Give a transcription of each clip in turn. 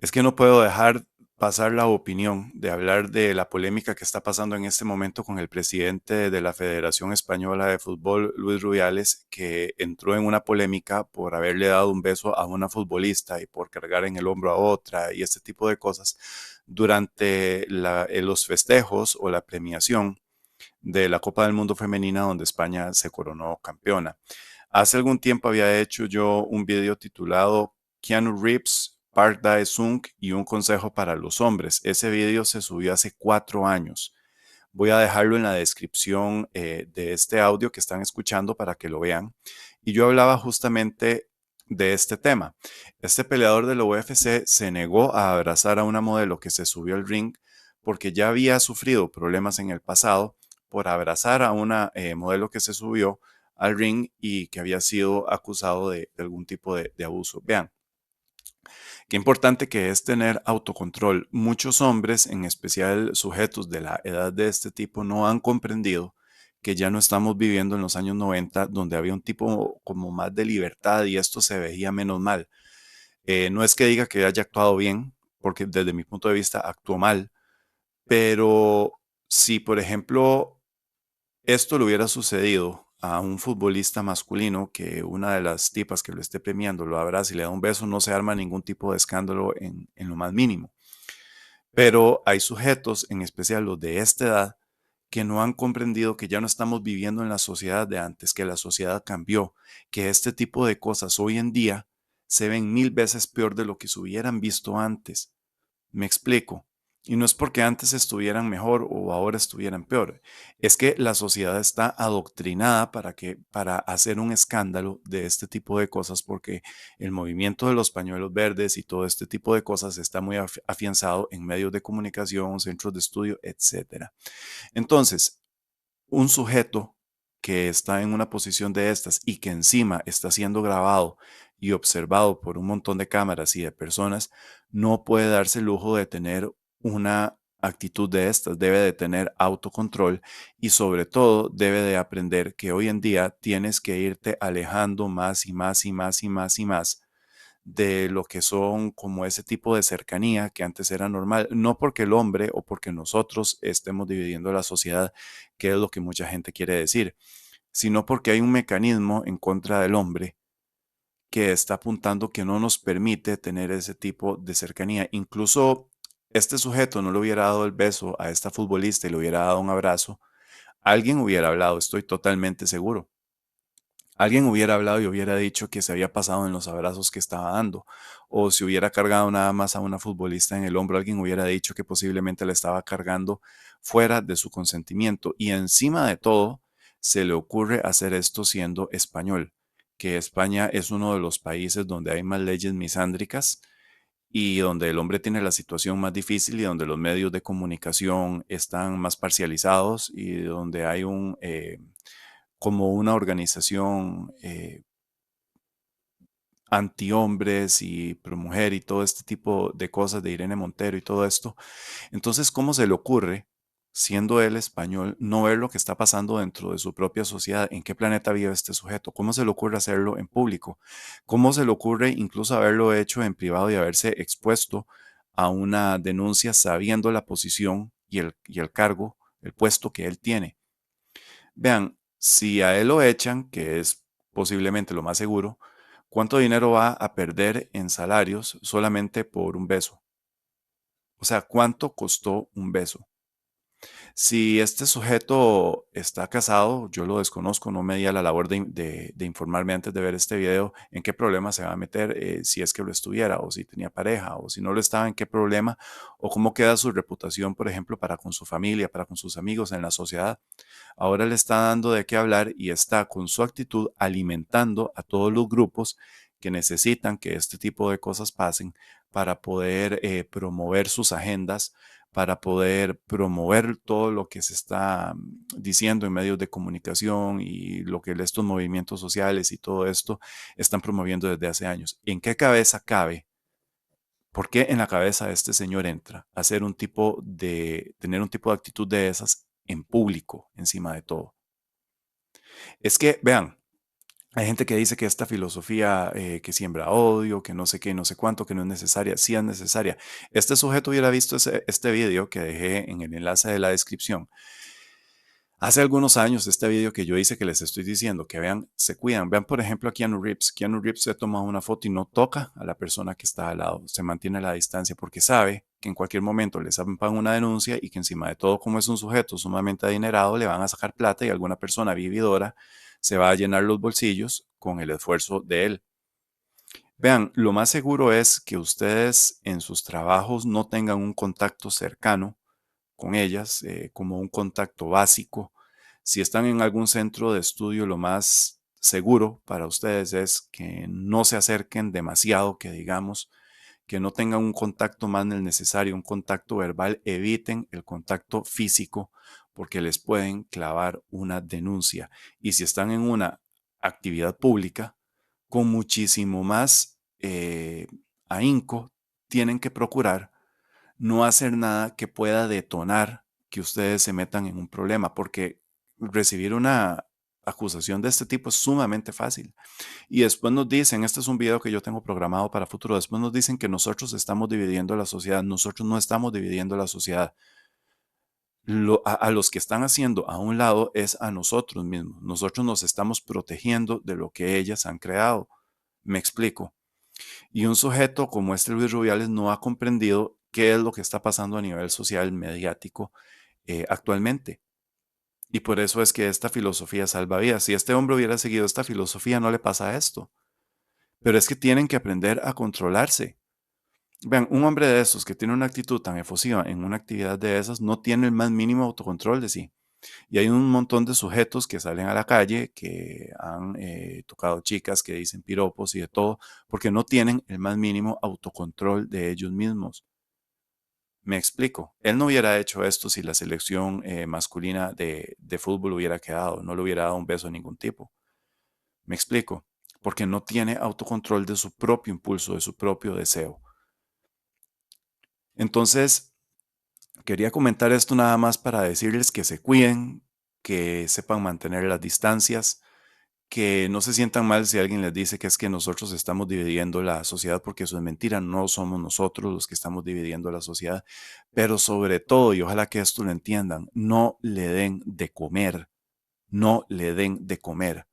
Es que no puedo dejar pasar la opinión de hablar de la polémica que está pasando en este momento con el presidente de la Federación Española de Fútbol, Luis Rubiales, que entró en una polémica por haberle dado un beso a una futbolista y por cargar en el hombro a otra y este tipo de cosas durante los festejos o la premiación de la Copa del Mundo Femenina donde España se coronó campeona. Hace algún tiempo había hecho yo un video titulado Keanu Reeves, Park Dae-sung y un consejo para los hombres. Ese video se subió hace 4 años. Voy a dejarlo en la descripción de este audio que están escuchando para que lo vean. Y yo hablaba justamente de este tema. Este peleador de la UFC se negó a abrazar a una modelo que se subió al ring porque ya había sufrido problemas en el pasado por abrazar a una modelo que se subió al ring y que había sido acusado de algún tipo de abuso. Vean, qué importante que es tener autocontrol. Muchos hombres, en especial sujetos de la edad de este tipo, no han comprendido que ya no estamos viviendo en los años 90, donde había un tipo como más de libertad y esto se veía menos mal. No es que diga que haya actuado bien, porque desde mi punto de vista actuó mal, pero si, por ejemplo, esto le hubiera sucedido a un futbolista masculino, que una de las tipas que lo esté premiando lo abraza y le da un beso, no se arma ningún tipo de escándalo en lo más mínimo. Pero hay sujetos, en especial los de esta edad, que no han comprendido que ya no estamos viviendo en la sociedad de antes, que la sociedad cambió, que este tipo de cosas hoy en día se ven 1000 veces peor de lo que se hubieran visto antes. Me explico. Y no es porque antes estuvieran mejor o ahora estuvieran peor. Es que la sociedad está adoctrinada para hacer un escándalo de este tipo de cosas porque el movimiento de los pañuelos verdes y todo este tipo de cosas está muy afianzado en medios de comunicación, centros de estudio, etcétera. Entonces, un sujeto que está en una posición de estas y que encima está siendo grabado y observado por un montón de cámaras y de personas, no puede darse el lujo de tener una actitud de estas, debe de tener autocontrol y sobre todo debe de aprender que hoy en día tienes que irte alejando más y más y más y más y más de lo que son como ese tipo de cercanía que antes era normal, no porque el hombre o porque nosotros estemos dividiendo la sociedad, que es lo que mucha gente quiere decir, sino porque hay un mecanismo en contra del hombre que está apuntando que no nos permite tener ese tipo de cercanía. Incluso este sujeto no le hubiera dado el beso a esta futbolista y le hubiera dado un abrazo, alguien hubiera hablado, estoy totalmente seguro. Alguien hubiera hablado y hubiera dicho que se había pasado en los abrazos que estaba dando, o si hubiera cargado nada más a una futbolista en el hombro, alguien hubiera dicho que posiblemente la estaba cargando fuera de su consentimiento. Y encima de todo, se le ocurre hacer esto siendo español, que España es uno de los países donde hay más leyes misándricas y donde el hombre tiene la situación más difícil y donde los medios de comunicación están más parcializados y donde hay como una organización antihombres y promujer y todo este tipo de cosas de Irene Montero y todo esto. Entonces, ¿cómo se le ocurre, siendo él español, no ver lo que está pasando dentro de su propia sociedad? ¿En qué planeta vive este sujeto? ¿Cómo se le ocurre hacerlo en público? ¿Cómo se le ocurre incluso haberlo hecho en privado y haberse expuesto a una denuncia sabiendo la posición y el cargo, el puesto que él tiene? Vean, si a él lo echan, que es posiblemente lo más seguro, ¿cuánto dinero va a perder en salarios solamente por un beso? O sea, ¿cuánto costó un beso? Si este sujeto está casado, yo lo desconozco, no me di a la labor de informarme antes de ver este video en qué problema se va a meter, si es que lo estuviera, o si tenía pareja, o si no lo estaba, en qué problema, o cómo queda su reputación, por ejemplo, para con su familia, para con sus amigos en la sociedad. Ahora le está dando de qué hablar y está con su actitud alimentando a todos los grupos que necesitan que este tipo de cosas pasen para poder promover sus agendas, para poder promover todo lo que se está diciendo en medios de comunicación y lo que estos movimientos sociales y todo esto están promoviendo desde hace años. ¿En qué cabeza cabe? ¿Por qué en la cabeza de este señor entra hacer tener un tipo de actitud de esas en público encima de todo? Es que, vean, Hay gente que dice que esta filosofía que siembra odio, que no sé qué, no sé cuánto, que no es necesaria. Sí es necesaria. Este sujeto hubiera visto este video que dejé en el enlace de la descripción. Hace algunos años, este video que yo hice que les estoy diciendo, que vean, se cuidan. Vean, por ejemplo, a Keanu Reeves. Keanu Reeves se toma una foto y no toca a la persona que está al lado. Se mantiene a la distancia porque sabe que en cualquier momento le zampan una denuncia y que encima de todo, como es un sujeto sumamente adinerado, le van a sacar plata y alguna persona vividora se va a llenar los bolsillos con el esfuerzo de él. Vean, lo más seguro es que ustedes en sus trabajos no tengan un contacto cercano con ellas, como un contacto básico. Si están en algún centro de estudio, lo más seguro para ustedes es que no se acerquen demasiado, que digamos, que no tengan un contacto más del necesario, un contacto verbal, eviten el contacto físico porque les pueden clavar una denuncia. Y si están en una actividad pública, con muchísimo más ahínco, tienen que procurar no hacer nada que pueda detonar que ustedes se metan en un problema, porque recibir una acusación de este tipo es sumamente fácil. Y después nos dicen, este es un video que yo tengo programado para futuro, después nos dicen que nosotros estamos dividiendo la sociedad. Nosotros no estamos dividiendo la sociedad. A los que están haciendo a un lado es a nosotros mismos. Nosotros nos estamos protegiendo de lo que ellas han creado. Me explico. Y un sujeto como este Luis Rubiales no ha comprendido qué es lo que está pasando a nivel social, mediático, actualmente. Y por eso es que esta filosofía salva vidas. Si este hombre hubiera seguido esta filosofía, no le pasa esto. Pero es que tienen que aprender a controlarse. Vean, un hombre de estos que tiene una actitud tan efusiva en una actividad de esas no tiene el más mínimo autocontrol de sí. Y hay un montón de sujetos que salen a la calle, que han tocado chicas, que dicen piropos y de todo, porque no tienen el más mínimo autocontrol de ellos mismos. Me explico. Él no hubiera hecho esto si la selección masculina de fútbol hubiera quedado, no le hubiera dado un beso a ningún tipo. Me explico. Porque no tiene autocontrol de su propio impulso, de su propio deseo. Entonces, quería comentar esto nada más para decirles que se cuiden, que sepan mantener las distancias, que no se sientan mal si alguien les dice que es que nosotros estamos dividiendo la sociedad, porque eso es mentira, no somos nosotros los que estamos dividiendo la sociedad, pero sobre todo, y ojalá que esto lo entiendan, no le den de comer, no le den de comer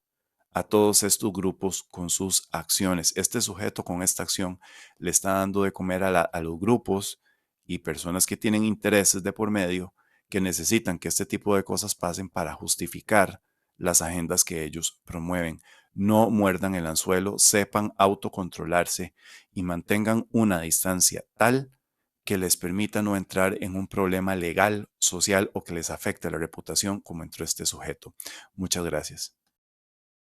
a todos estos grupos con sus acciones. Este sujeto con esta acción le está dando de comer a los grupos y personas que tienen intereses de por medio que necesitan que este tipo de cosas pasen para justificar las agendas que ellos promueven. No muerdan el anzuelo, sepan autocontrolarse y mantengan una distancia tal que les permita no entrar en un problema legal, social o que les afecte la reputación como entró este sujeto. Muchas gracias.